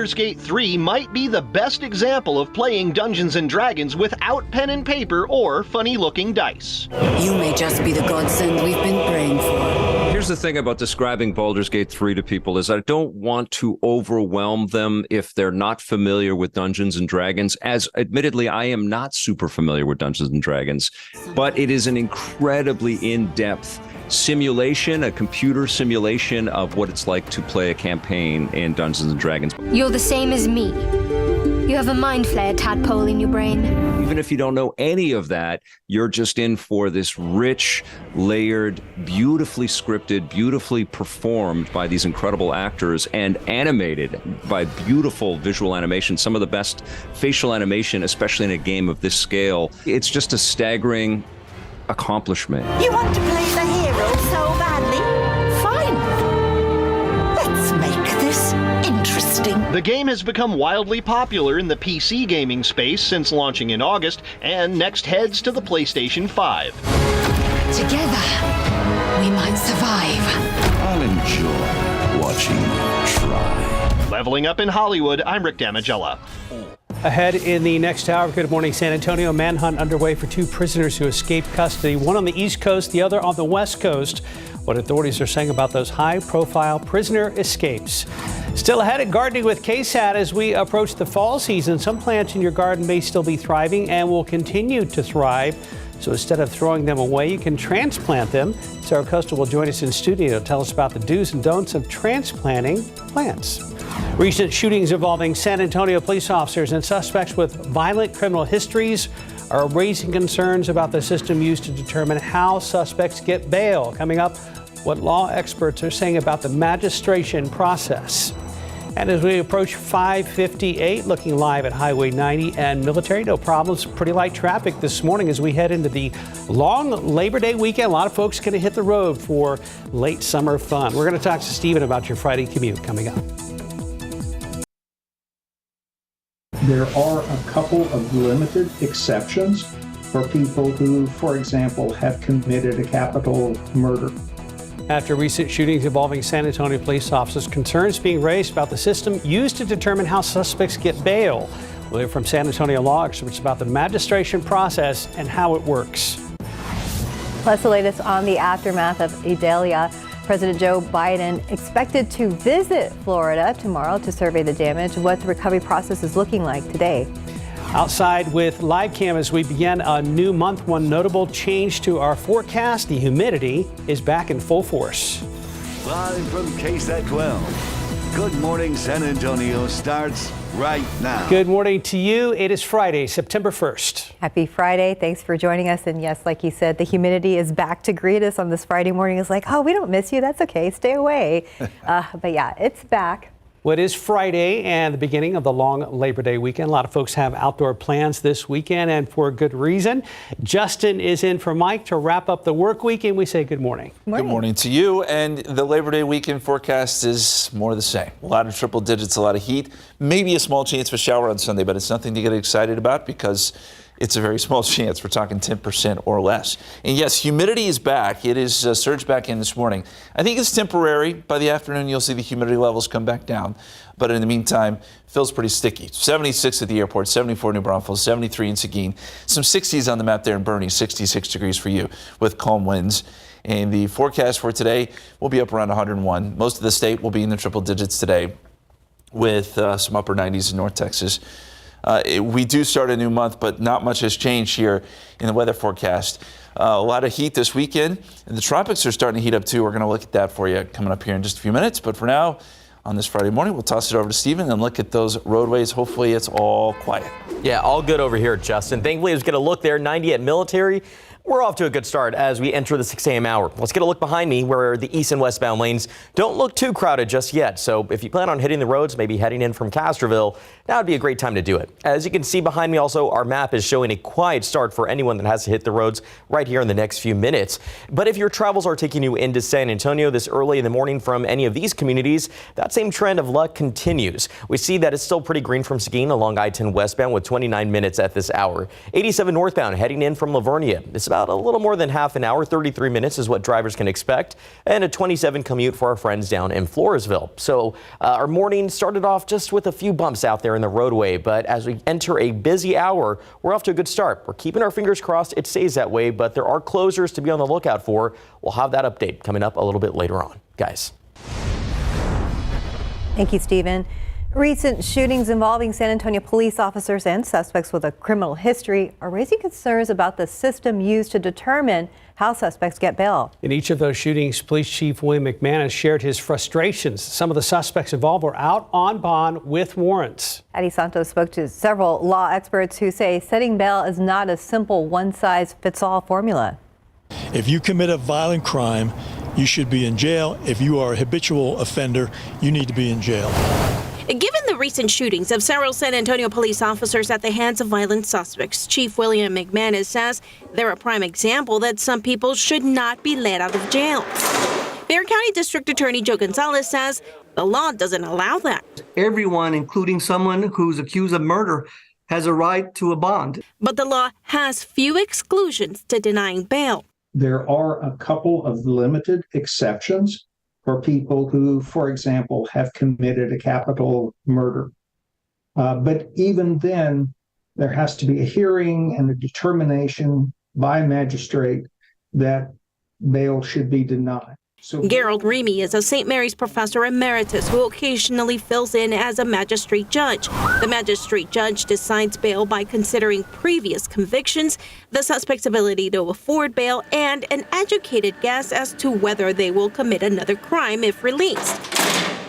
Baldur's Gate 3 might be the best example of playing Dungeons & Dragons without pen and paper or funny-looking dice. You may just be the godsend we've been praying for. Here's the thing about describing Baldur's Gate 3 to people is I don't want to overwhelm them if they're not familiar with Dungeons & Dragons, as admittedly I am not super familiar with Dungeons & Dragons, but it is an incredibly in-depth simulation, a computer simulation of what it's like to play a campaign in Dungeons & Dragons. You're the same as me. You have a mind flayer tadpole in your brain. Even if you don't know any of that, you're just in for this rich, layered, beautifully scripted, beautifully performed by these incredible actors and animated by beautiful visual animation, some of the best facial animation, especially in a game of this scale. It's just a staggering accomplishment. You want to play the hero so badly? Fine. Let's make this interesting. The game has become wildly popular in the PC gaming space since launching in August, and next heads to the PlayStation 5. Together, we might survive. I'll enjoy watching you try. Leveling Up in Hollywood, I'm Rick Damigella. Ahead in the next hour, Good Morning San Antonio, manhunt underway for two prisoners who escaped custody, one on the East Coast, the other on the West Coast. What authorities are saying about those high-profile prisoner escapes. Still ahead at Gardening with KSAT as we approach the fall season. Some plants in your garden may still be thriving and will continue to thrive. So instead of throwing them away, you can transplant them. Sarah Costa will join us in studio to tell us about the do's and don'ts of transplanting plants. Recent shootings involving San Antonio police officers and suspects with violent criminal histories are raising concerns about the system used to determine how suspects get bail. Coming up, what law experts are saying about the magistration process. And as we approach 5:58, looking live at Highway 90 and Military, no problems, pretty light traffic this morning as we head into the long Labor Day weekend. A lot of folks going to hit the road for late summer fun. We're going to talk to Stephen about your Friday commute coming up. There are a couple of limited exceptions for people who, for example, have committed a capital murder. After recent shootings involving San Antonio police officers, concerns being raised about the system used to determine how suspects get bail. We'll hear from San Antonio law experts about the magistration process and how it works. Plus, the latest on the aftermath of Idalia. President Joe Biden expected to visit Florida tomorrow to survey the damage. What the recovery process is looking like today. Outside with live cam as we begin a new month. One notable change to our forecast: the humidity is back in full force. Live from KSAT 12. Good Morning San Antonio starts right now. Good morning to you. It is Friday, September 1st. Happy Friday. Thanks for joining us. And yes, like you said, the humidity is back to greet us on this Friday morning. It's like, oh, we don't miss you. That's okay. Stay away. But yeah, it's back. Well, it is Friday and the beginning of the long Labor Day weekend. A lot of folks have outdoor plans this weekend, and for good reason. Justin is in for Mike to wrap up the work week, and we say good morning. Good morning to you. And the Labor Day weekend forecast is more of the same. A lot of triple digits, a lot of heat, maybe a small chance of a shower on Sunday, but it's nothing to get excited about because it's a very small chance. We're talking 10% or less. And yes, humidity is back. It is surged back in this morning. I think it's temporary. By the afternoon, you'll see the humidity levels come back down. But in the meantime, feels pretty sticky. 76 at the airport, 74 in New Braunfels, 73 in Seguin. Some 60s on the map there in Boerne, 66 degrees for you with calm winds. And the forecast for today will be up around 101. Most of the state will be in the triple digits today with some upper 90s in North Texas. We do start a new month, but not much has changed here in the weather forecast. A lot of heat this weekend, and the tropics are starting to heat up too. We're going to look at that for you coming up here in just a few minutes. But for now, on this Friday morning, we'll toss it over to Stephen and look at those roadways. Hopefully it's all quiet. Yeah, all good over here, Justin. Thankfully, I was going to look there, 90 at Military. We're off to a good start as we enter the 6 a.m. hour. Let's get a look behind me where the east and westbound lanes don't look too crowded just yet. So if you plan on hitting the roads, maybe heading in from Castroville, now would be a great time to do it. As you can see behind me also, our map is showing a quiet start for anyone that has to hit the roads right here in the next few minutes. But if your travels are taking you into San Antonio this early in the morning from any of these communities, that same trend of luck continues. We see that it's still pretty green from Seguin along I-10 westbound with 29 minutes at this hour. 87 northbound heading in from Livonia. It's about about a little more than half an hour. 33 minutes is what drivers can expect, and a 27 commute for our friends down in Floresville. So our morning started off just with a few bumps out there in the roadway, but as we enter a busy hour, we're off to a good start. We're keeping our fingers crossed it stays that way, but there are closures to be on the lookout for. We'll have that update coming up a little bit later on. Guys. Thank you, Stephen. Recent shootings involving San Antonio police officers and suspects with a criminal history are raising concerns about the system used to determine how suspects get bail. In each of those shootings, Police Chief William McManus shared his frustrations. Some of the suspects involved were out on bond with warrants. Patty Santos spoke to several law experts who say setting bail is not a simple one-size-fits-all formula. If you commit a violent crime, you should be in jail. If you are a habitual offender, you need to be in jail. Given the recent shootings of several San Antonio police officers at the hands of violent suspects, Chief William McManus says they're a prime example that some people should not be let out of jail. Bexar County District Attorney Joe Gonzalez says the law doesn't allow that. Everyone, including someone who's accused of murder, has a right to a bond. But the law has few exclusions to denying bail. There are a couple of limited exceptions for people who, for example, have committed a capital murder. But even then, there has to be a hearing and a determination by a magistrate that bail should be denied. So Gerald Remy is a St. Mary's professor emeritus who occasionally fills in as a magistrate judge. The magistrate judge decides bail by considering previous convictions, the suspect's ability to afford bail, and an educated guess as to whether they will commit another crime if released.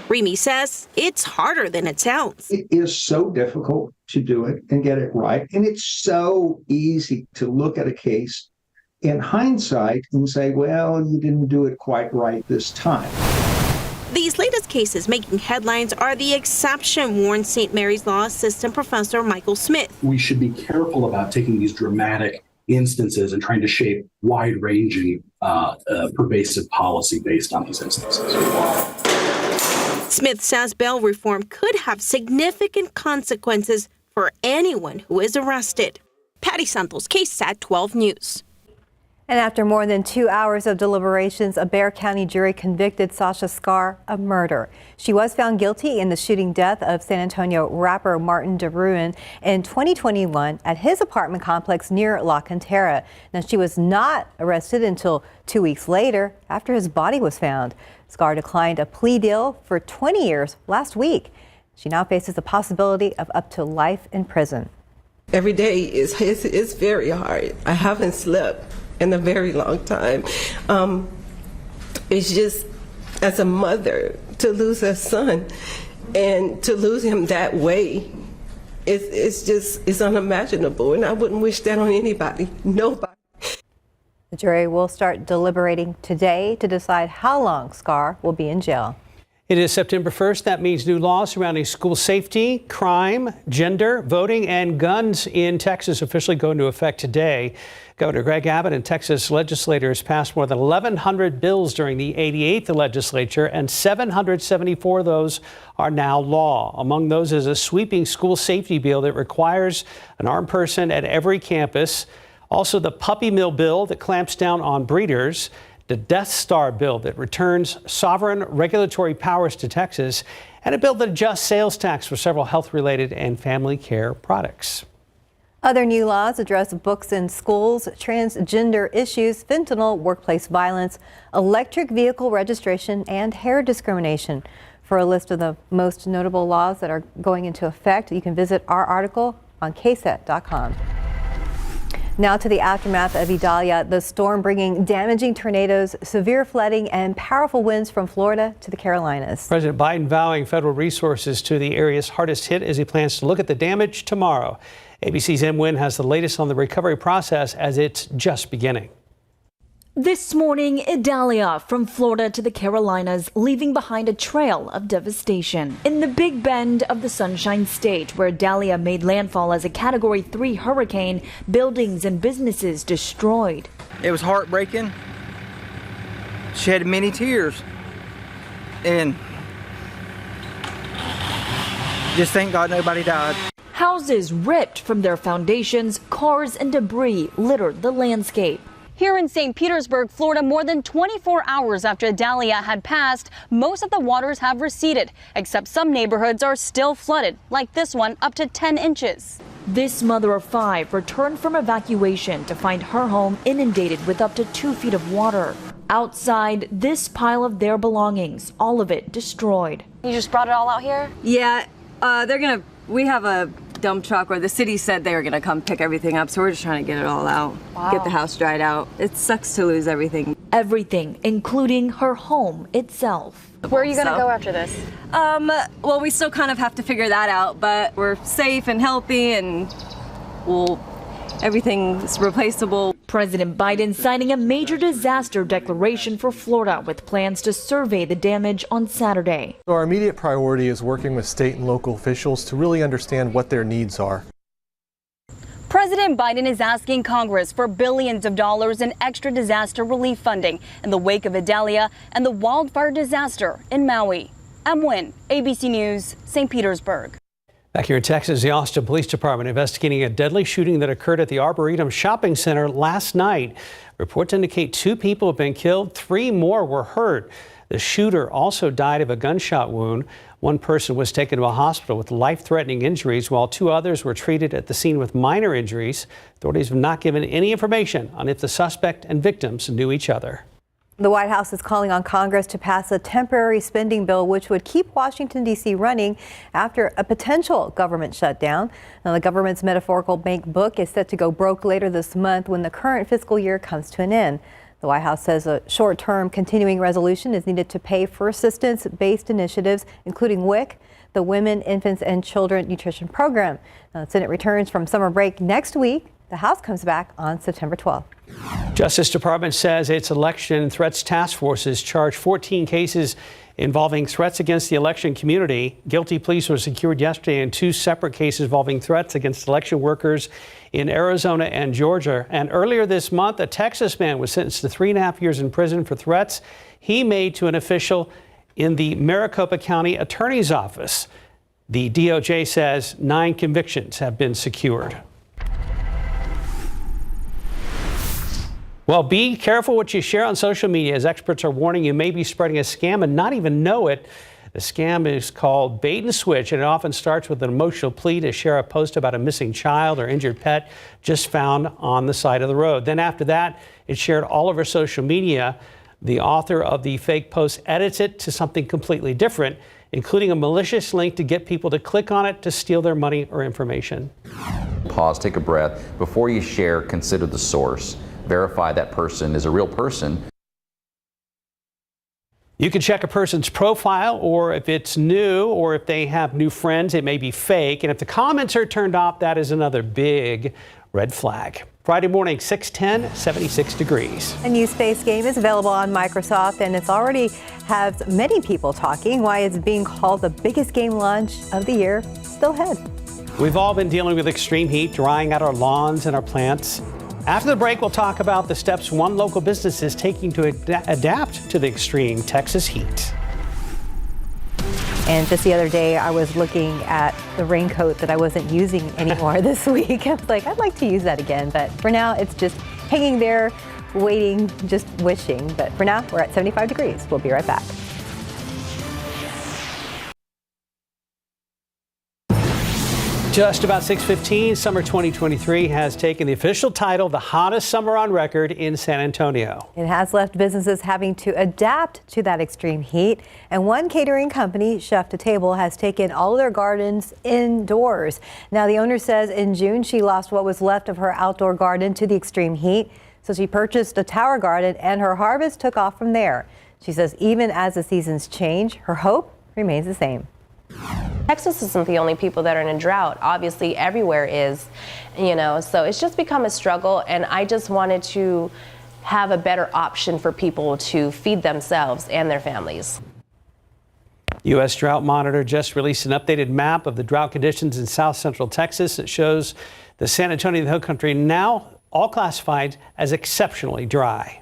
Remy says it's harder than it sounds. it is so difficult to do it and get it right. And it's so easy to look at a case in hindsight and say, well, you didn't do it quite right this time. These latest cases making headlines are the exception, warns St. Mary's Law Assistant Professor Michael Smith. We should be careful about taking these dramatic instances and trying to shape wide-ranging, pervasive policy based on these instances. Smith says bail reform could have significant consequences for anyone who is arrested. Patty Santos, KSAT 12 News. And after more than 2 hours of deliberations, a Bexar County jury convicted Sasha Scar of murder. She was found guilty in the shooting death of San Antonio rapper Martin DeRuin in 2021 at his apartment complex near La Cantera. Now, she was not arrested until 2 weeks later after his body was found. Scar declined a plea deal for 20 years last week. She now faces the possibility of up to life in prison. Every day is very hard. I haven't slept in a very long time. It's just, as a mother, to lose a son and to lose him that way, it's unimaginable, and I wouldn't wish that on anybody, nobody. The jury will start deliberating today to decide how long Scar will be in jail. It is September 1st. That means new laws surrounding school safety, crime, gender, voting, and guns in Texas officially go into effect today. Governor Greg Abbott and Texas legislators passed more than 1,100 bills during the 88th legislature, and 774 of those are now law. Among those is a sweeping school safety bill that requires an armed person at every campus. Also, the puppy mill bill that clamps down on breeders. The Death Star bill that returns sovereign regulatory powers to Texas, and a bill that adjusts sales tax for several health-related and family care products. Other new laws address books in schools, transgender issues, fentanyl, workplace violence, electric vehicle registration, and hair discrimination. For a list of the most notable laws that are going into effect, you can visit our article on KSAT.com. Now to the aftermath of Idalia, the storm bringing damaging tornadoes, severe flooding, and powerful winds from Florida to the Carolinas. President Biden vowing federal resources to the areas hardest hit as he plans to look at the damage tomorrow. ABC's Em Nguyen has the latest on the recovery process as it's just beginning. This morning, Idalia from Florida to the Carolinas, leaving behind a trail of devastation. In the Big Bend of the Sunshine State, where Idalia made landfall as a Category 3 hurricane, buildings and businesses destroyed. It was heartbreaking. Shed many tears. And just thank God nobody died. Houses ripped from their foundations, cars and debris littered the landscape. Here in St. Petersburg, Florida, more than 24 hours after Idalia had passed, most of the waters have receded, except some neighborhoods are still flooded, like this one, up to 10 inches. This mother of 5 returned from evacuation to find her home inundated with up to 2 feet of water. Outside, this pile of their belongings, all of it destroyed. You just brought it all out here? Yeah, we have a dump truck, or the city said they were gonna come pick everything up, so we're just trying to get it all out. Wow. Get the house dried out. It sucks to lose everything. Everything, including her home itself. Where are you gonna go after this? Well, we still kind of have to figure that out, but we're safe and healthy, and everything's replaceable. President Biden signing a major disaster declaration for Florida with plans to survey the damage on Saturday. Our immediate priority is working with state and local officials to really understand what their needs are. President Biden is asking Congress for billions of dollars in extra disaster relief funding in the wake of Idalia and the wildfire disaster in Maui. Em Nguyen, ABC News, St. Petersburg. Back here in Texas, the Austin Police Department investigating a deadly shooting that occurred at the Arboretum Shopping Center last night. Reports indicate 2 people have been killed, 3 more were hurt. The shooter also died of a gunshot wound. 1 person was taken to a hospital with life-threatening injuries, while 2 others were treated at the scene with minor injuries. Authorities have not given any information on if the suspect and victims knew each other. The White House is calling on Congress to pass a temporary spending bill which would keep Washington, D.C. running after a potential government shutdown. Now, the government's metaphorical bank book is set to go broke later this month when the current fiscal year comes to an end. The White House says a short-term continuing resolution is needed to pay for assistance-based initiatives, including WIC, the Women, Infants, and Children Nutrition Program. Now, the Senate returns from summer break next week. The House comes back on September 12th. Justice Department says its election threats task forces charged 14 cases involving threats against the election community. Guilty pleas were secured yesterday in 2 separate cases involving threats against election workers in Arizona and Georgia. And earlier this month, a Texas man was sentenced to 3.5 years in prison for threats he made to an official in the Maricopa County Attorney's Office. The DOJ says 9 convictions have been secured. Well, be careful what you share on social media, as experts are warning you may be spreading a scam and not even know it. The scam is called bait and switch, and it often starts with an emotional plea to share a post about a missing child or injured pet just found on the side of the road. Then after that, it's shared all over social media. The author of the fake post edits it to something completely different, including a malicious link to get people to click on it to steal their money or information. Pause, take a breath. Before you share, consider the source. Verify that person is a real person. You can check a person's profile, or if it's new, or if they have new friends, it may be fake. And if the comments are turned off, that is another big red flag. Friday morning, 6:10, 76 degrees. A new space game is available on Microsoft, and it's already has many people talking why it's being called the biggest game launch of the year. Still ahead. We've all been dealing with extreme heat, drying out our lawns and our plants. After the break, we'll talk about the steps one local business is taking to adapt to the extreme Texas heat. And just the other day, I was looking at the raincoat that I wasn't using anymore this week. I was like, I'd like to use that again. But for now, it's just hanging there, waiting, just wishing. But for now, we're at 75 degrees. We'll be right back. Just about 6:15, summer 2023 has taken the official title, the hottest summer on record in San Antonio. It has left businesses having to adapt to that extreme heat. And one catering company, Chef to Table, has taken all of their gardens indoors. Now, the owner says in June she lost what was left of her outdoor garden to the extreme heat. So she purchased a tower garden and her harvest took off from there. She says even as the seasons change, her hope remains the same. Texas isn't the only people that are in a drought. Obviously, everywhere is, so it's just become a struggle. And I just wanted to have a better option for people to feed themselves and their families. U.S. Drought Monitor just released an updated map of the drought conditions in south central Texas. It shows the San Antonio and the Hill Country now all classified as exceptionally dry.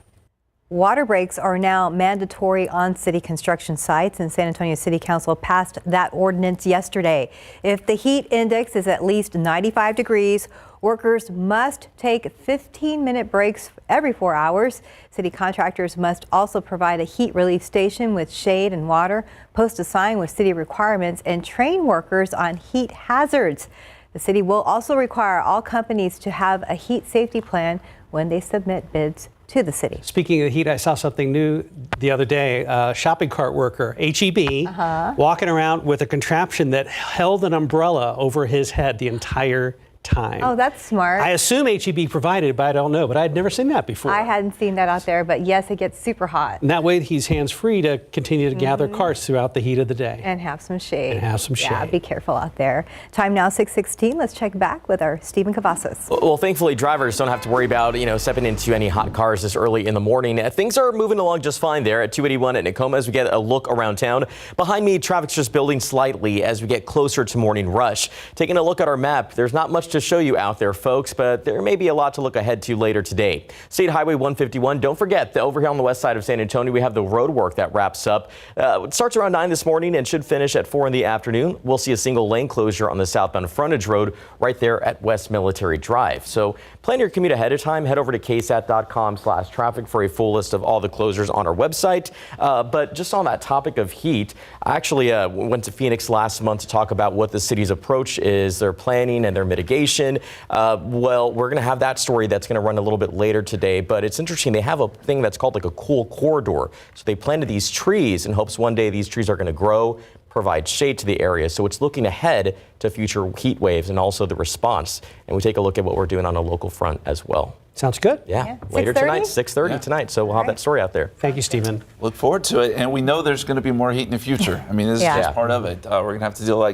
Water breaks are now mandatory on city construction sites, and San Antonio City Council passed that ordinance yesterday. If the heat index is at least 95 degrees, workers must take 15-minute breaks every 4 hours. City contractors must also provide a heat relief station with shade and water, post a sign with city requirements, and train workers on heat hazards. The city will also require all companies to have a heat safety plan when they submit bids to the city. Speaking of heat, I saw something new the other day. Shopping cart worker, HEB, walking around with a contraption that held an umbrella over his head the entire time. Oh, that's smart. I assume HEB provided it, but I don't know. But I had never seen that before. I hadn't seen that out there, but yes, it gets super hot. And that way he's hands-free to continue to gather carts throughout the heat of the day. And have some shade. Yeah, be careful out there. Time now 6:16. Let's check back with our Stephen Cavazos. Well, thankfully, drivers don't have to worry about, stepping into any hot cars this early in the morning. Things are moving along just fine there at 281 at Nakoma as we get a look around town. Behind me, traffic's just building slightly as we get closer to morning rush. Taking a look at our map, there's not much to show you out there, folks, but there may be a lot to look ahead to later today. State Highway 151, don't forget that over here on the west side of San Antonio, we have the road work that wraps up. It starts around 9 this morning and should finish at 4 in the afternoon. We'll see a single lane closure on the southbound frontage road right there at West Military Drive. So plan your commute ahead of time. Head over to ksat.com/traffic for a full list of all the closures on our website. But just on that topic of heat, I actually went to Phoenix last month to talk about what the city's approach is, their planning and their mitigation. Well, we're going to have that story that's going to run a little bit later today, but it's interesting. They have a thing that's called like a cool corridor. So they planted these trees in hopes one day these trees are going to grow, provide shade to the area. So it's looking ahead to future heat waves and also the response. And we take a look at what we're doing on a local front as well. Sounds good. Yeah. Later tonight, 6:30 tonight. So we'll have that story out there. Thank you, Stephen. Look forward to it. And we know there's going to be more heat in the future. I mean, this is just part of it. We're going to have to deal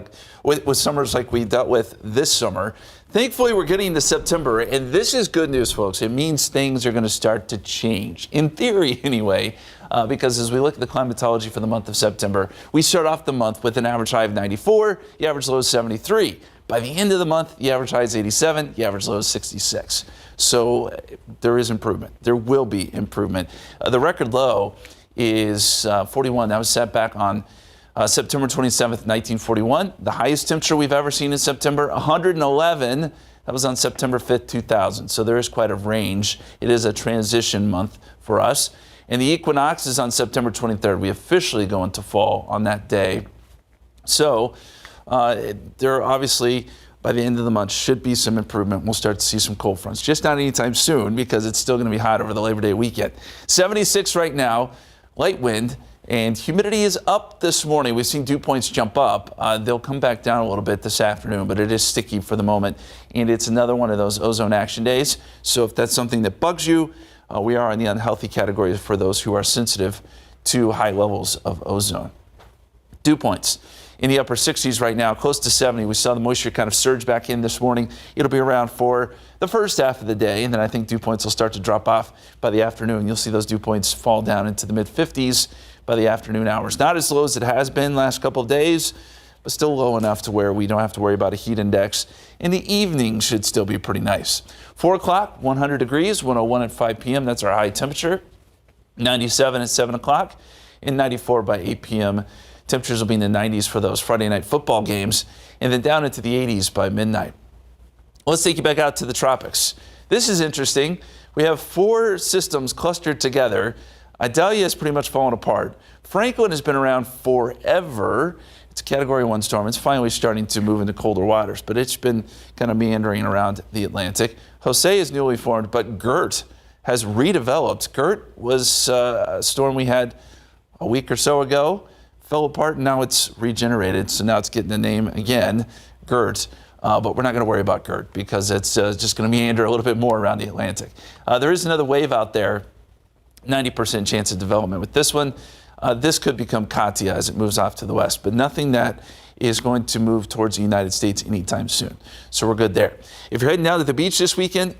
with summers like we dealt with this summer. Thankfully, we're getting to September. And this is good news, folks. It means things are going to start to change. In theory, anyway. Because as we look at the climatology for the month of September, we start off the month with an average high of 94, the average low is 73. By the end of the month, the average high is 87, the average low is 66. So there is improvement. There will be improvement. The record low is 41. That was set back on September 27th, 1941. The highest temperature we've ever seen in September, 111. That was on September 5th, 2000. So there is quite a range. It is a transition month for us. And the equinox is on September 23rd. We officially go into fall on that day. So there obviously, by the end of the month, should be some improvement. We'll start to see some cold fronts. Just not anytime soon because it's still going to be hot over the Labor Day weekend. 76 right now, light wind, and humidity is up this morning. We've seen dew points jump up. They'll come back down a little bit this afternoon, but it is sticky for the moment. And it's another one of those ozone action days. So if that's something that bugs you, we are in the unhealthy category for those who are sensitive to high levels of ozone. Dew points in the upper 60s right now, close to 70. We saw the moisture kind of surge back in this morning. It'll be around for the first half of the day, and then I think dew points will start to drop off by the afternoon. You'll see those dew points fall down into the mid-50s by the afternoon hours. Not as low as it has been last couple of days, but still low enough to where we don't have to worry about a heat index. In the evening should still be pretty nice. 4 o'clock, 100 degrees, 101 at 5 p.m. That's our high temperature. 97 at 7 o'clock and 94 by 8 p.m. Temperatures will be in the 90s for those Friday night football games and then down into the 80s by midnight. Let's take you back out to the tropics. This is interesting. We have 4 systems clustered together. Idalia is pretty much falling apart. Franklin has been around forever. It's a Category 1 storm. It's finally starting to move into colder waters, but it's been kind of meandering around the Atlantic. Jose is newly formed, but Gert has redeveloped. Gert was a storm we had a week or so ago, fell apart, and now it's regenerated. So now it's getting the name again, Gert. But we're not going to worry about Gert because it's just going to meander a little bit more around the Atlantic. There is another wave out there, 90% chance of development with this one. This could become Katia as it moves off to the west, but nothing that is going to move towards the United States anytime soon. So we're good there. If you're heading down to the beach this weekend,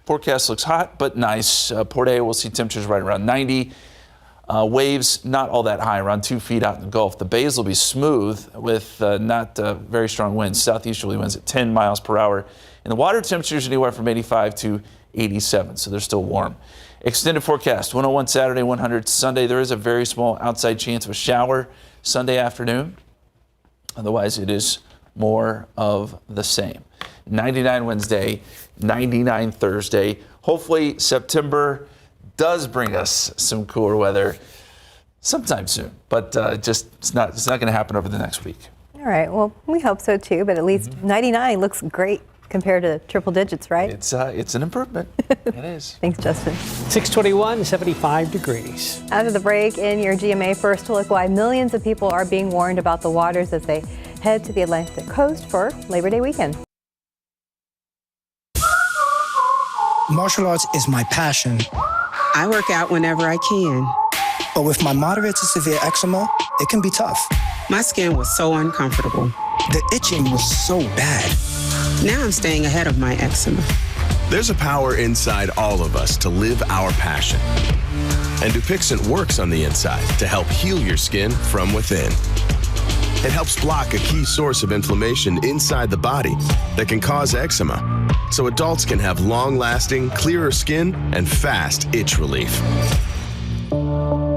forecast looks hot but nice. Port A will see temperatures right around 90. Waves not all that high, around 2 feet out in the Gulf. The bays will be smooth with not very strong winds, southeasterly winds at 10 miles per hour. And the water temperatures anywhere from 85 to 87. So they're still warm. Extended forecast, 101 Saturday, 100 Sunday. There is a very small outside chance of a shower Sunday afternoon. Otherwise, it is more of the same. 99 Wednesday, 99 Thursday. Hopefully September does bring us some cooler weather sometime soon, but it's not going to happen over the next week. All right. Well, we hope so too, but at least 99 looks great compared to triple digits, right? It's an improvement. It is. Thanks, Justin. 621, 75 degrees. After the break, in your GMA First Look, why millions of people are being warned about the waters as they head to the Atlantic coast for Labor Day weekend. Martial arts is my passion. I work out whenever I can. But with my moderate to severe eczema, it can be tough. My skin was so uncomfortable. The itching was so bad. Now I'm staying ahead of my eczema. There's a power inside all of us to live our passion. And Dupixent works on the inside to help heal your skin from within. It helps block a key source of inflammation inside the body that can cause eczema, so adults can have long-lasting, clearer skin and fast itch relief.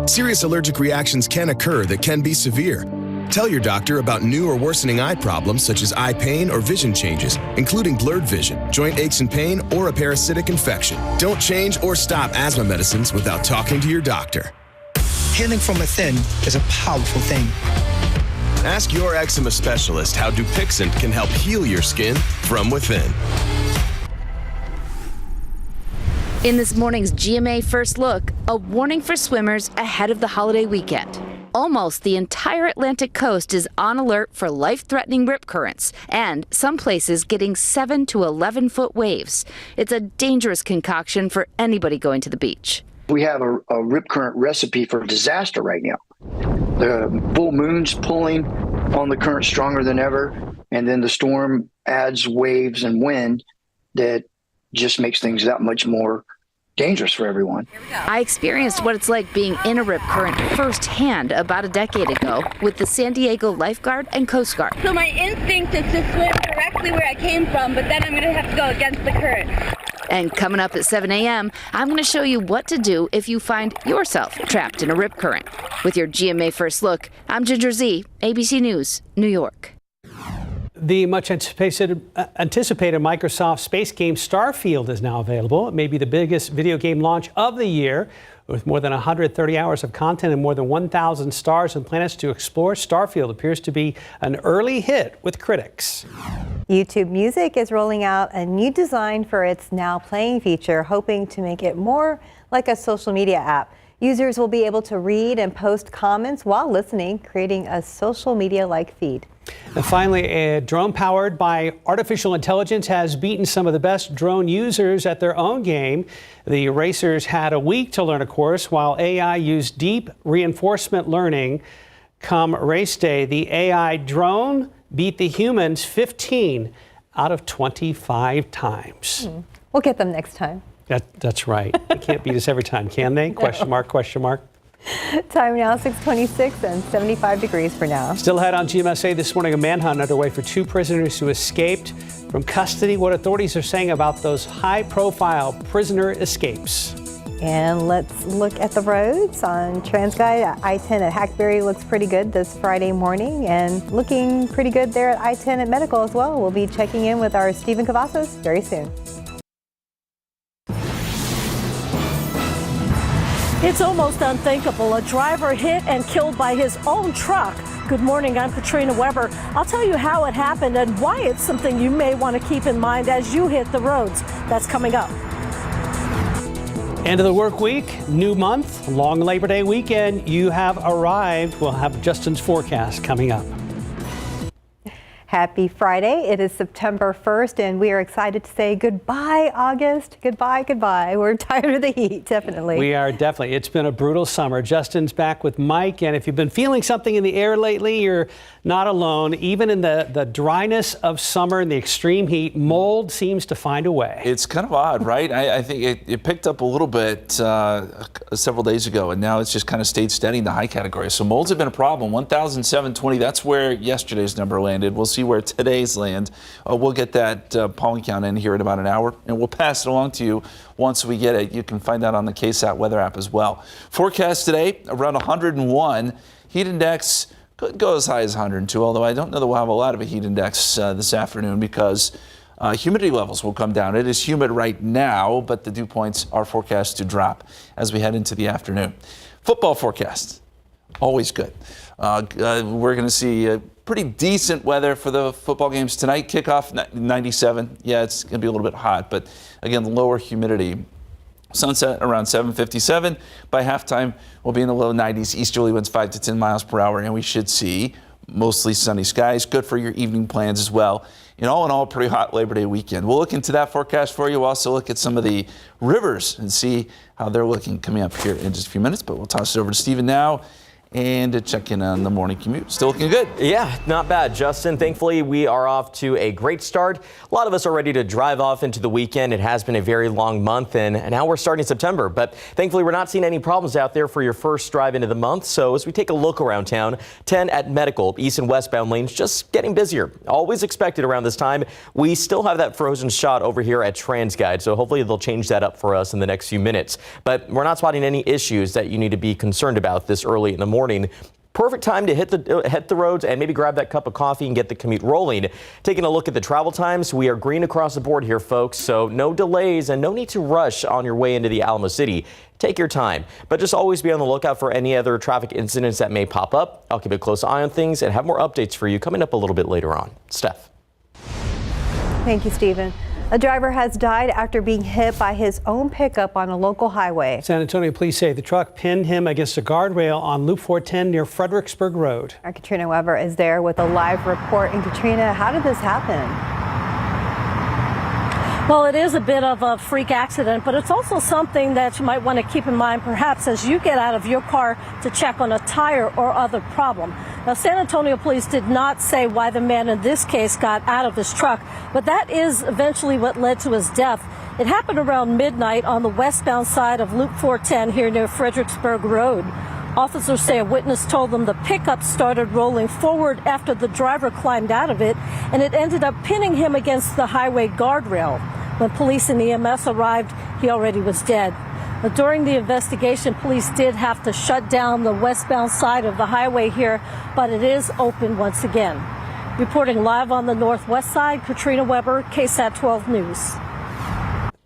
Serious allergic reactions can occur that can be severe. Tell your doctor about new or worsening eye problems such as eye pain or vision changes, including blurred vision, joint aches and pain, or a parasitic infection. Don't change or stop asthma medicines without talking to your doctor. Healing from within is a powerful thing. Ask your eczema specialist how Dupixent can help heal your skin from within. In this morning's GMA First Look, a warning for swimmers ahead of the holiday weekend. Almost the entire Atlantic coast is on alert for life-threatening rip currents and some places getting 7 to 11-foot waves. It's a dangerous concoction for anybody going to the beach. We have a rip current recipe for disaster right now. The full moon's pulling on the current stronger than ever, and then the storm adds waves and wind that just makes things that much more dangerous for everyone. I experienced what it's like being in a rip current firsthand about a decade ago with the San Diego Lifeguard and Coast Guard. So my instinct is to swim directly where I came from, but then I'm going to have to go against the current. And coming up at 7 a.m., I'm going to show you what to do if you find yourself trapped in a rip current. With your GMA First Look, I'm Ginger Z, ABC News, New York. The much anticipated Microsoft space game Starfield is now available. It may be the biggest video game launch of the year. With more than 130 hours of content and more than 1,000 stars and planets to explore, Starfield appears to be an early hit with critics. YouTube Music is rolling out a new design for its Now Playing feature, hoping to make it more like a social media app. Users will be able to read and post comments while listening, creating a social media-like feed. And finally, a drone powered by artificial intelligence has beaten some of the best drone users at their own game. The racers had a week to learn a course, while AI used deep reinforcement learning. Come race day, the AI drone beat the humans 15 out of 25 times. We'll get them next time. That's right. They can't beat us every time, can they? No. Question mark, question mark. Time now, 6:26 and 75 degrees for now. Still ahead on GMSA this morning, a manhunt underway for 2 prisoners who escaped from custody. What authorities are saying about those high-profile prisoner escapes. And let's look at the roads on TransGuide. I-10 at Hackberry looks pretty good this Friday morning, and looking pretty good there at I-10 at Medical as well. We'll be checking in with our Stephen Cavazos very soon. It's almost unthinkable. A driver hit and killed by his own truck. Good morning, I'm Katrina Weber. I'll tell you how it happened and why it's something you may want to keep in mind as you hit the roads. That's coming up. End of the work week, new month, long Labor Day weekend. You have arrived. We'll have Justin's forecast coming up. Happy Friday. It is September 1st, and we are excited to say goodbye, August. Goodbye, goodbye. We're tired of the heat, definitely. We are definitely. It's been a brutal summer. Justin's back with Mike, and if you've been feeling something in the air lately, you're not alone. Even in the dryness of summer and the extreme heat, mold seems to find a way. It's kind of odd, right? I think it picked up a little bit several days ago, and now it's just kind of stayed steady in the high category. So molds have been a problem. 1,720, that's where yesterday's number landed. We'll see see where today's land. We'll get that pollen count in here in about an hour, and we'll pass it along to you once we get it. You can find that on the KSAT weather app as well. Forecast today, around 101. Heat index could go as high as 102, although I don't know that we'll have a lot of a heat index this afternoon because humidity levels will come down. It is humid right now, but the dew points are forecast to drop as we head into the afternoon. Football forecast, always good. We're going to see pretty decent weather for the football games tonight. Kickoff 97. Yeah, it's going to be a little bit hot, but again, lower humidity. Sunset around 7:57. By halftime, we'll be in the low 90s. Easterly winds 5 to 10 miles per hour, and we should see mostly sunny skies. Good for your evening plans as well. In all, pretty hot Labor Day weekend. We'll look into that forecast for you. We'll also look at some of the rivers and see how they're looking coming up here in just a few minutes. But we'll toss it over to Stephen now and to check in on the morning commute. Still looking good. Yeah, not bad, Justin. Thankfully, we are off to a great start. A lot of us are ready to drive off into the weekend. It has been a very long month, and now we're starting September. But thankfully, we're not seeing any problems out there for your first drive into the month. So as we take a look around town, 10 at Medical, east and westbound lanes just getting busier. Always expected around this time. We still have that frozen shot over here at TransGuide, so hopefully they'll change that up for us in the next few minutes. But we're not spotting any issues that you need to be concerned about this early in the morning. Perfect time to hit the roads and maybe grab that cup of coffee and get the commute rolling. Taking a look at the travel times, we are green across the board here, folks, so no delays and no need to rush on your way into the Alamo City. Take your time, but just always be on the lookout for any other traffic incidents that may pop up. I'll keep a close eye on things and have more updates for you coming up a little bit later on. Steph. Thank you, Stephen. A driver has died after being hit by his own pickup on a local highway. San Antonio police say the truck pinned him against a guardrail on Loop 410 near Fredericksburg Road. Our Katrina Weber is there with a live report. And Katrina, how did this happen? Well, it is a bit of a freak accident, but it's also something that you might want to keep in mind perhaps as you get out of your car to check on a tire or other problem. Now, San Antonio police did not say why the man in this case got out of his truck, but that is eventually what led to his death. It happened around midnight on the westbound side of Loop 410 here near Fredericksburg Road. Officers say a witness told them the pickup started rolling forward after the driver climbed out of it, and it ended up pinning him against the highway guardrail. When police and EMS arrived, he already was dead. But during the investigation, police did have to shut down the westbound side of the highway here, but it is open once again. Reporting live on the northwest side, Katrina Weber, KSAT 12 News.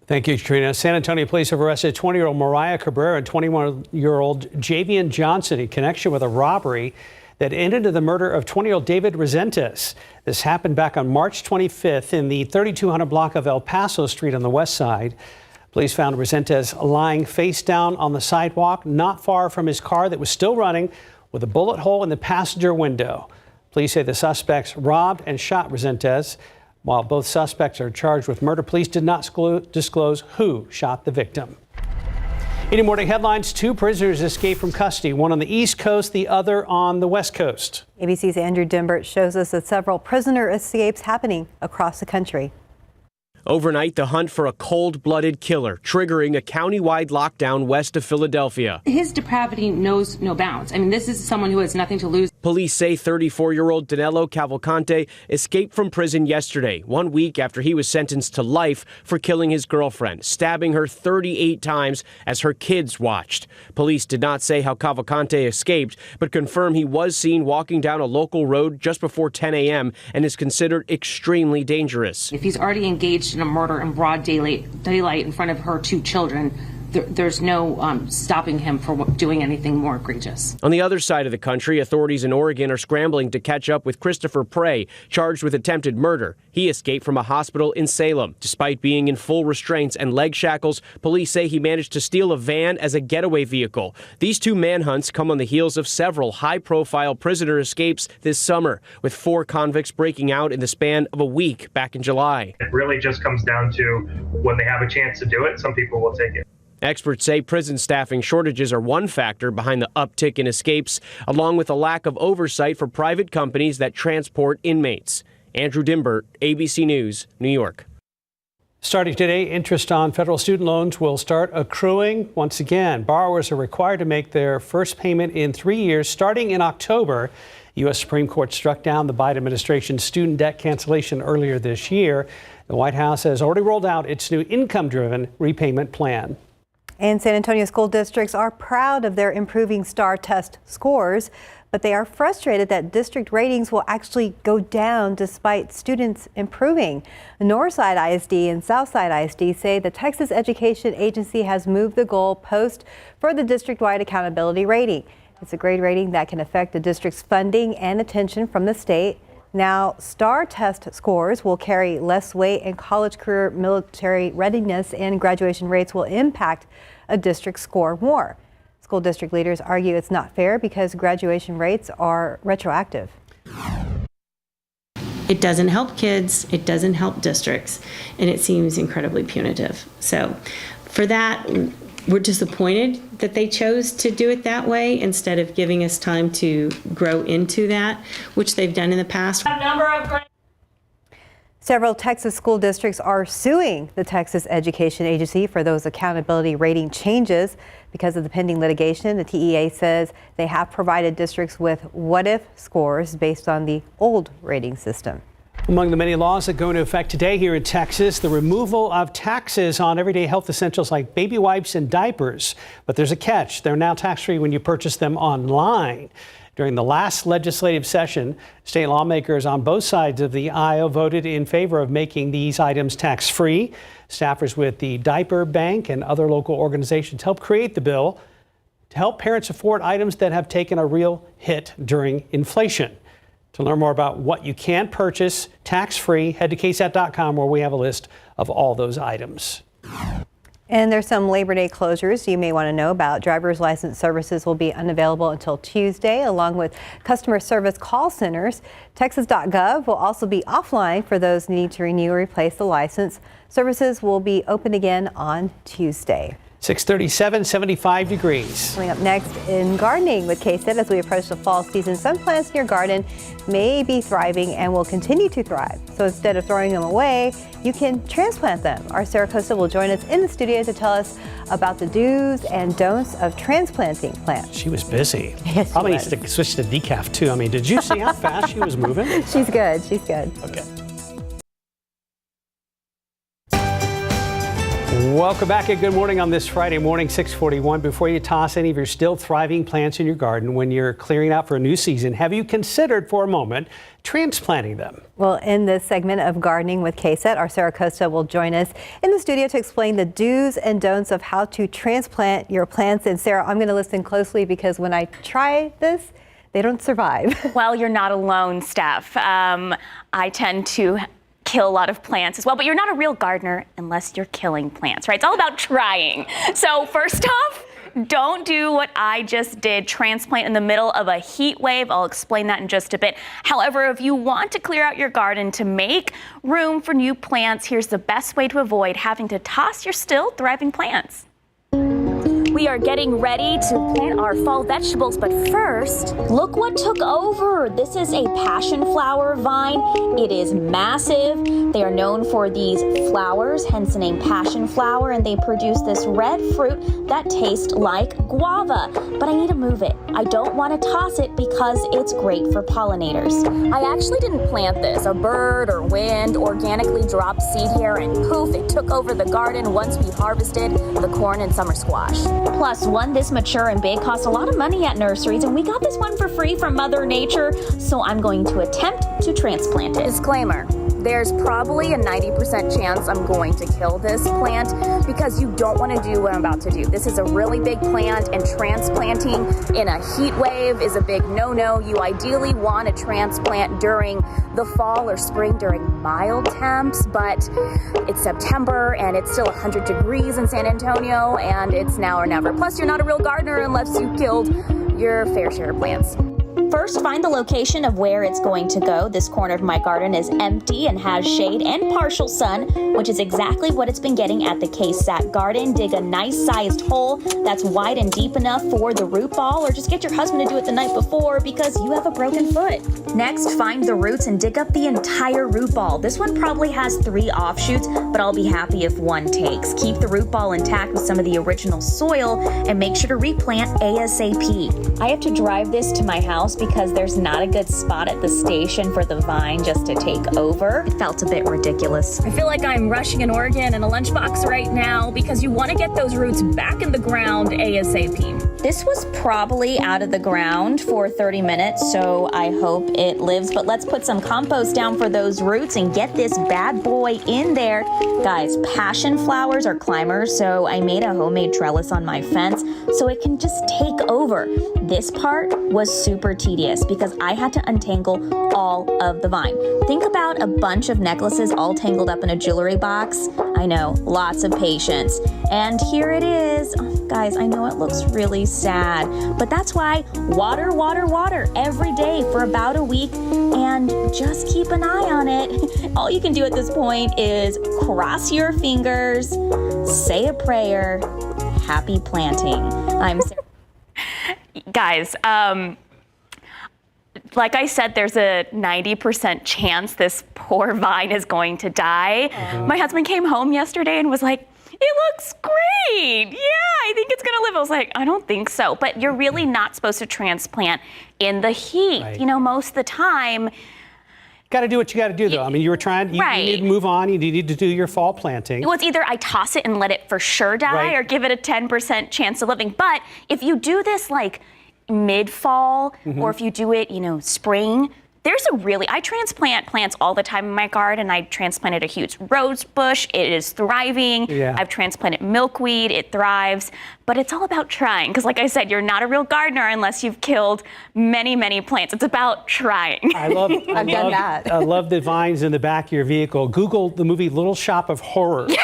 Thank you, Katrina. San Antonio police have arrested 20-year-old Mariah Cabrera and 21-year-old Javian Johnson in connection with a robbery that ended in the murder of 20-year-old David Resentes. This happened back on March 25th in the 3200 block of El Paso Street on the west side. Police found Resentes lying face down on the sidewalk, not far from his car that was still running, with a bullet hole in the passenger window. Police say the suspects robbed and shot Resentes. While both suspects are charged with murder, police did not disclose who shot the victim. In morning headlines, 2 prisoners escaped from custody, one on the East Coast, the other on the West Coast. ABC's Andrew Dimbert shows us that several prisoner escapes happening across the country. Overnight, the hunt for a cold-blooded killer, triggering a countywide lockdown west of Philadelphia. His depravity knows no bounds. I mean, this is someone who has nothing to lose. Police say 34-year-old Danilo Cavalcante escaped from prison yesterday, 1 week after he was sentenced to life for killing his girlfriend, stabbing her 38 times as her kids watched. Police did not say how Cavalcante escaped, but confirm he was seen walking down a local road just before 10 a.m. and is considered extremely dangerous. If he's already engaged in a murder in broad daylight in front of her 2 children, there's no stopping him for doing anything more egregious. On the other side of the country, authorities in Oregon are scrambling to catch up with Christopher Prey, charged with attempted murder. He escaped from a hospital in Salem. Despite being in full restraints and leg shackles, police say he managed to steal a van as a getaway vehicle. These 2 manhunts come on the heels of several high-profile prisoner escapes this summer, with 4 convicts breaking out in the span of a week back in July. It really just comes down to when they have a chance to do it, some people will take it. Experts say prison staffing shortages are one factor behind the uptick in escapes, along with a lack of oversight for private companies that transport inmates. Andrew Dimbert, ABC News, New York. Starting today, interest on federal student loans will start accruing once again. Borrowers are required to make their first payment in 3 years, starting in October. The U.S. Supreme Court struck down the Biden administration's student debt cancellation earlier this year. The White House has already rolled out its new income-driven repayment plan. And San Antonio school districts are proud of their improving STAR test scores, but they are frustrated that district ratings will actually go down despite students improving. Northside ISD and Southside ISD say the Texas Education Agency has moved the goalpost for the district-wide accountability rating. It's a grade rating that can affect the district's funding and attention from the state. Now, STAR test scores will carry less weight, and college, career, military readiness and graduation rates will impact a district's score more. School district leaders argue it's not fair because graduation rates are retroactive. It doesn't help kids, it doesn't help districts, and it seems incredibly punitive. So for that, we're disappointed that they chose to do it that way instead of giving us time to grow into that, which they've done in the past. Several Texas school districts are suing the Texas Education Agency for those accountability rating changes. Because of the pending litigation, the TEA says they have provided districts with what-if scores based on the old rating system. Among the many laws that go into effect today here in Texas, the removal of taxes on everyday health essentials like baby wipes and diapers. But there's a catch. They're now tax-free when you purchase them online. During the last legislative session, state lawmakers on both sides of the aisle voted in favor of making these items tax-free. Staffers with the Diaper Bank and other local organizations helped create the bill to help parents afford items that have taken a real hit during inflation. To learn more about what you can purchase tax-free, head to ksat.com, where we have a list of all those items. And there's some Labor Day closures you may want to know about. Driver's license services will be unavailable until Tuesday, along with customer service call centers. Texas.gov will also be offline for those needing to renew or replace the license. Services will be open again on Tuesday. 637, 75 degrees. Coming up next in gardening with KSAT as we approach the fall season. Some plants in your garden may be thriving and will continue to thrive. So instead of throwing them away, you can transplant them. Our Sarah Costa will join us in the studio to tell us about the do's and don'ts of transplanting plants. She was busy. Yes, probably needs to switch to decaf too. I mean, did you see how fast she was moving? She's good. She's good. Okay. Welcome back and good morning on this Friday morning, 6:41. Before you toss any of your still thriving plants in your garden when you're clearing out for a new season, have you considered for a moment transplanting them? Well, in this segment of Gardening with KSAT, our Sarah Costa will join us in the studio to explain the do's and don'ts of how to transplant your plants. And Sarah, I'm going to listen closely because when I try this, they don't survive. Well, you're not alone, Steph. I tend to kill a lot of plants as well, but you're not a real gardener unless you're killing plants, right? It's all about trying. So first off, don't do what I just did, transplant in the middle of a heat wave. I'll explain that in just a bit. However, if you want to clear out your garden to make room for new plants, here's the best way to avoid having to toss your still thriving plants. We are getting ready to plant our fall vegetables, but first, look what took over. This is a passion flower vine. It is massive. They are known for these flowers, hence the name passion flower, and they produce this red fruit that tastes like guava. But I need to move it. I don't want to toss it because it's great for pollinators. I actually didn't plant this. A bird or wind organically dropped seed here, and poof, it took over the garden once we harvested the corn and summer squash. Plus, one this mature and big costs a lot of money at nurseries, and we got this one for free from Mother Nature, so I'm going to attempt to transplant it. Disclaimer. There's probably a 90% chance I'm going to kill this plant because you don't want to do what I'm about to do. This is a really big plant, and transplanting in a heat wave is a big no-no. You ideally want to transplant during the fall or spring during mild temps, but it's September and it's still 100 degrees in San Antonio, and it's now or never. Plus, you're not a real gardener unless you killed your fair share of plants. First, find the location of where it's going to go. This corner of my garden is empty and has shade and partial sun, which is exactly what it's been getting at the KSAT garden. Dig a nice sized hole that's wide and deep enough for the root ball, or just get your husband to do it the night before because you have a broken foot. Next, find the roots and dig up the entire root ball. This one probably has 3 offshoots, but I'll be happy if one takes. Keep the root ball intact with some of the original soil and make sure to replant ASAP. I have to drive this to my house just because there's not a good spot at the station for the vine just to take over. It felt a bit ridiculous. I feel like I'm rushing an organ in a lunchbox right now because you want to get those roots back in the ground ASAP. This was probably out of the ground for 30 minutes, so I hope it lives. But let's put some compost down for those roots and get this bad boy in there. Guys, passion flowers are climbers, so I made a homemade trellis on my fence so it can just take over. This part was super tedious because I had to untangle all of the vine. Think about a bunch of necklaces all tangled up in a jewelry box. I know, lots of patience. And here it is. Oh, guys, I know it looks really sad, but that's why water, water, water every day for about a week and just keep an eye on it. All you can do at this point is cross your fingers, say a prayer, happy planting. I'm Guys, like I said, there's a 90% chance this poor vine is going to die. My husband came home yesterday and was like, it looks great. Yeah, I think it's going to live. I was like, I don't think so. But you're really not supposed to transplant in the heat. Right. You know, most of the time. Got to do what you got to do, though. I mean, you need to move on. You need to do your fall planting. Well, it's either I toss it and let it for sure die or give it a 10% chance of living. But if you do this like mid-fall or if you do it, spring, I transplant plants all the time in my garden. I transplanted a huge rose bush. It is thriving. Yeah. I've transplanted milkweed. It thrives. But it's all about trying. Because like I said, you're not a real gardener unless you've killed many, many plants. It's about trying. I love the vines in the back of your vehicle. Google the movie Little Shop of Horrors.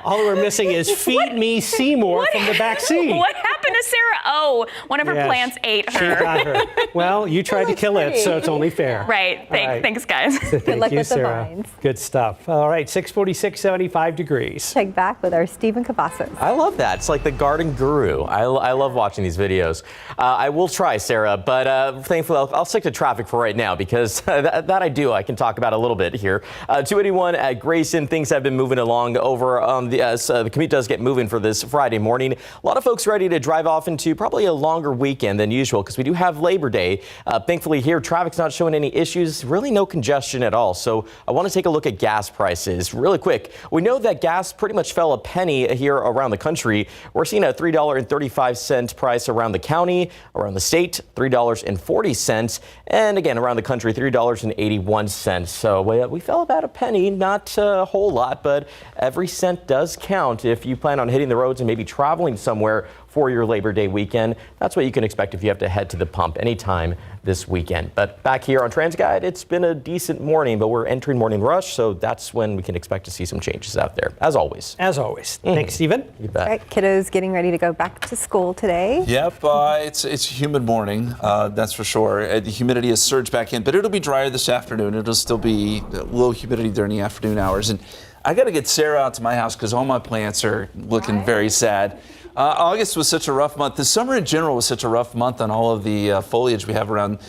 All we're missing is Feed Me Seymour from the back seat. What happened to Sarah? Oh, one of her plants ate her. She got her. Well, you tried to kill it, so it's only fair. Right. Thanks, guys. Good luck you, with Sarah. the vines. Good stuff. All right, 646, 75 degrees. Check back with our Stephen Cavazos. I love that. It's like the garden guru. I love watching these videos. I will try, Sarah, but thankfully I'll stick to traffic for right now because that I do. I can talk about a little bit here. 281 at Grayson. Things have been moving along over on the commute does get moving for this Friday morning. A lot of folks ready to drive off into probably a longer weekend than usual because we do have Labor Day. Thankfully here, traffic's not showing any issues, really no congestion at all. So I want to take a look at gas prices really quick. We know that gas pretty much fell a penny here around the country. We're seeing a $3.35 price around the county, around the state, $3.40, and again around the country, $3.81. So we fell about a penny, not a whole lot, but every cent does count if you plan on hitting the roads and maybe traveling somewhere for your Labor Day weekend. That's what you can expect if you have to head to the pump anytime this weekend. But back here on TransGuide, it's been a decent morning, but we're entering morning rush, so that's when we can expect to see some changes out there, as always. As always. Thanks, Stephen. You bet. All right, kiddos getting ready to go back to school today. Yep, it's a humid morning, that's for sure. The humidity has surged back in, but it'll be drier this afternoon. It'll still be low humidity during the afternoon hours. And I got to get Sarah out to my house because all my plants are looking very sad. August was such a rough month. The summer in general was such a rough month on all of the foliage we have around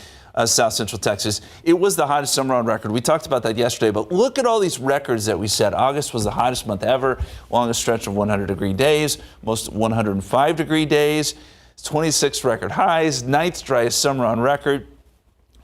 South Central Texas. It was the hottest summer on record. We talked about that yesterday, but look at all these records that we set. August was the hottest month ever, longest stretch of 100-degree days, most 105-degree days, 26 record highs, 9th driest summer on record.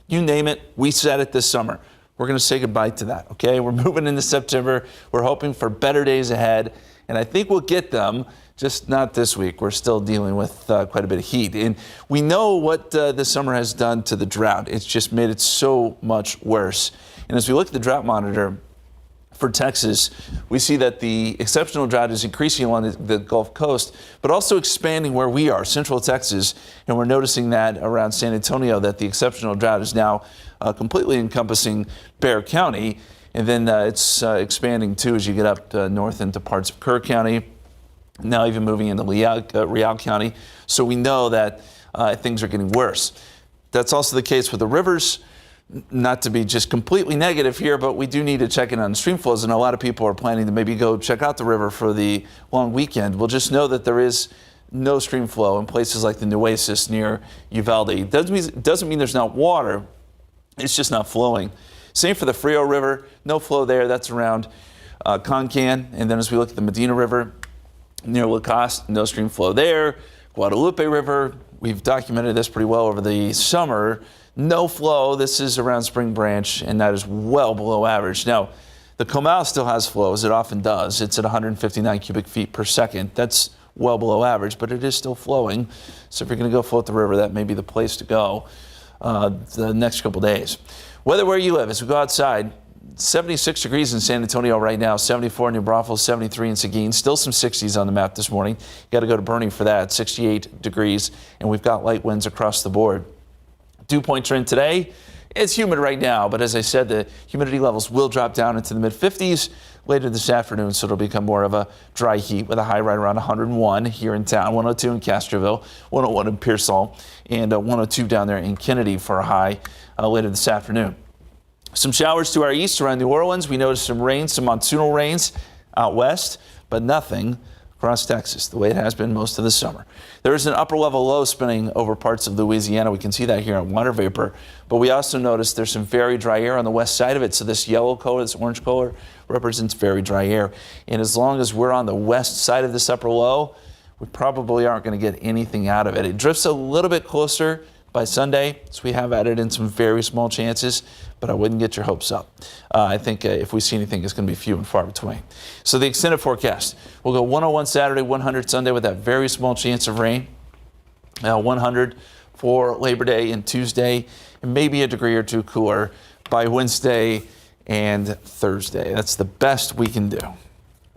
You name it, we set it this summer. We're going to say goodbye to that, okay? We're moving into September. We're hoping for better days ahead, and I think we'll get them, just not this week. We're still dealing with quite a bit of heat. And we know what this summer has done to the drought. It's just made it so much worse. And as we look at the drought monitor for Texas, we see that the exceptional drought is increasing along the Gulf Coast, but also expanding where we are, Central Texas. And we're noticing that around San Antonio, that the exceptional drought is now completely encompassing Bexar County. And then it's expanding too as you get up north into parts of Kerr County, now even moving into Real County. So we know that things are getting worse. That's also the case with the rivers. Not to be just completely negative here, but we do need to check in on stream flows, and a lot of people are planning to maybe go check out the river for the long weekend. We'll just know that there is no stream flow in places like the Nueces near Uvalde. Doesn't mean there's not water, it's just not flowing. Same for the Frio River, no flow there, that's around Concan. And then as we look at the Medina River near Lacoste, no stream flow there. Guadalupe River, we've documented this pretty well over the summer. No flow. This is around Spring Branch, and that is well below average. Now, the Comal still has flow, as it often does. It's at 159 cubic feet per second. That's well below average, but it is still flowing. So if you're going to go float the river, that may be the place to go the next couple days. Weather where you live, as we go outside, 76 degrees in San Antonio right now, 74 in New Braunfels, 73 in Seguin. Still some 60s on the map this morning. You got to go to Bernie for that, 68 degrees, and we've got light winds across the board. Dew point trend today, it's humid right now, but as I said, the humidity levels will drop down into the mid-50s later this afternoon, so it'll become more of a dry heat with a high right around 101 here in town, 102 in Castroville, 101 in Pearsall, and 102 down there in Kennedy for a high later this afternoon. Some showers to our east around New Orleans. We noticed some rain, some monsoonal rains out west, but nothing across Texas, the way it has been most of the summer. There is an upper level low spinning over parts of Louisiana. We can see that here on water vapor, but we also noticed there's some very dry air on the west side of it. So this yellow color, this orange color represents very dry air. And as long as we're on the west side of this upper low, we probably aren't going to get anything out of it. It drifts a little bit closer by Sunday, so we have added in some very small chances, but I wouldn't get your hopes up. I think if we see anything, it's going to be few and far between. So the extended forecast, we'll go 101 Saturday, 100 Sunday with that very small chance of rain. 100 for Labor Day and Tuesday, and maybe a degree or two cooler by Wednesday and Thursday. That's the best we can do.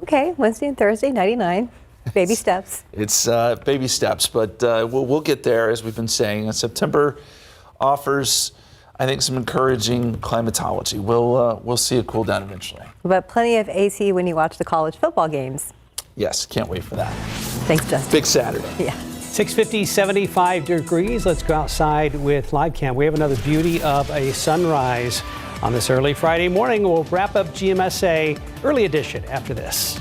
Okay, Wednesday and Thursday, 99. Baby steps. It's baby steps, but we'll get there, as we've been saying. September offers, I think, some encouraging climatology. We'll see a cool down eventually. But plenty of AC when you watch the college football games. Yes, can't wait for that. Thanks, Justin. Big Saturday. Yeah. 650, 75 degrees. Let's go outside with live cam. We have another beauty of a sunrise on this early Friday morning. We'll wrap up GMSA early edition after this.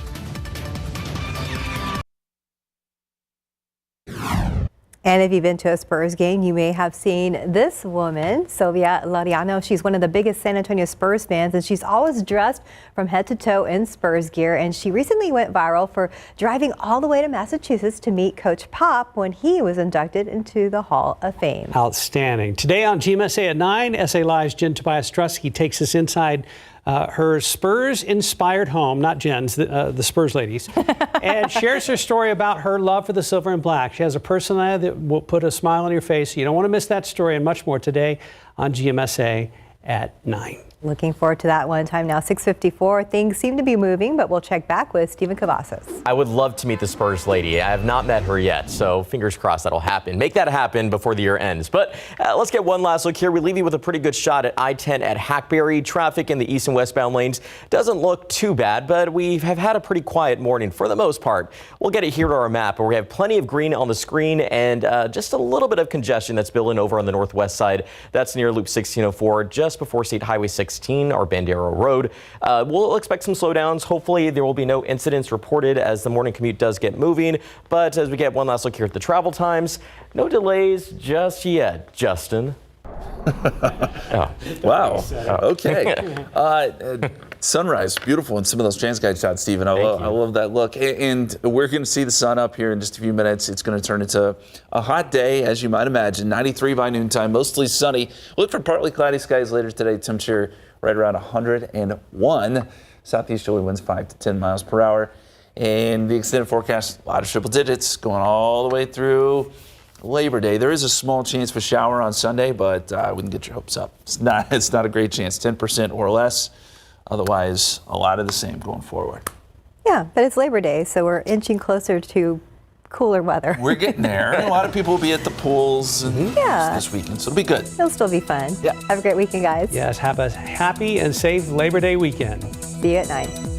And if you've been to a Spurs game, you may have seen this woman, Sylvia Lariano. She's one of the biggest San Antonio Spurs fans, and she's always dressed from head to toe in Spurs gear. And she recently went viral for driving all the way to Massachusetts to meet Coach Pop when he was inducted into the Hall of Fame. Outstanding. Today on GMSA at 9, SA Live's Jen Tobias Strusky takes us inside her Spurs-inspired home, not Jen's, the Spurs ladies, and shares her story about her love for the silver and black. She has a personality that will put a smile on your face. You don't want to miss that story and much more today on GMSA at 9. Looking forward to that one. Time now, 6:54. Things seem to be moving, but we'll check back with Stephen Cavazos. I would love to meet the Spurs lady. I have not met her yet, so fingers crossed that'll happen. Make that happen before the year ends. But let's get one last look here. We leave you with a pretty good shot at I-10 at Hackberry. Traffic in the east and westbound lanes doesn't look too bad, but we have had a pretty quiet morning for the most part. We'll get it here to our map, where we have plenty of green on the screen and just a little bit of congestion that's building over on the northwest side. That's near Loop 1604, just before State Highway 16 or Bandera Road. We'll expect some slowdowns. Hopefully there will be no incidents reported as the morning commute does get moving. But as we get one last look here at the travel times, no delays just yet, Justin. Oh. Wow. Okay. Sunrise, beautiful in some of those TransGuide shots, Stephen. I love that look. And we're going to see the sun up here in just a few minutes. It's going to turn into a hot day, as you might imagine. 93 by noontime, mostly sunny. Look for partly cloudy skies later today. Temperature right around 101. Southeasterly winds 5 to 10 miles per hour. And the extended forecast, a lot of triple digits going all the way through Labor Day. There is a small chance for shower on Sunday, but I wouldn't get your hopes up. It's not a great chance, 10% or less. Otherwise, a lot of the same going forward. Yeah, but it's Labor Day, so we're inching closer to cooler weather. We're getting there. A lot of people will be at the pools this weekend, so it'll be good. It'll still be fun. Yeah. Have a great weekend, guys. Yes, have a happy and safe Labor Day weekend. See you at 9.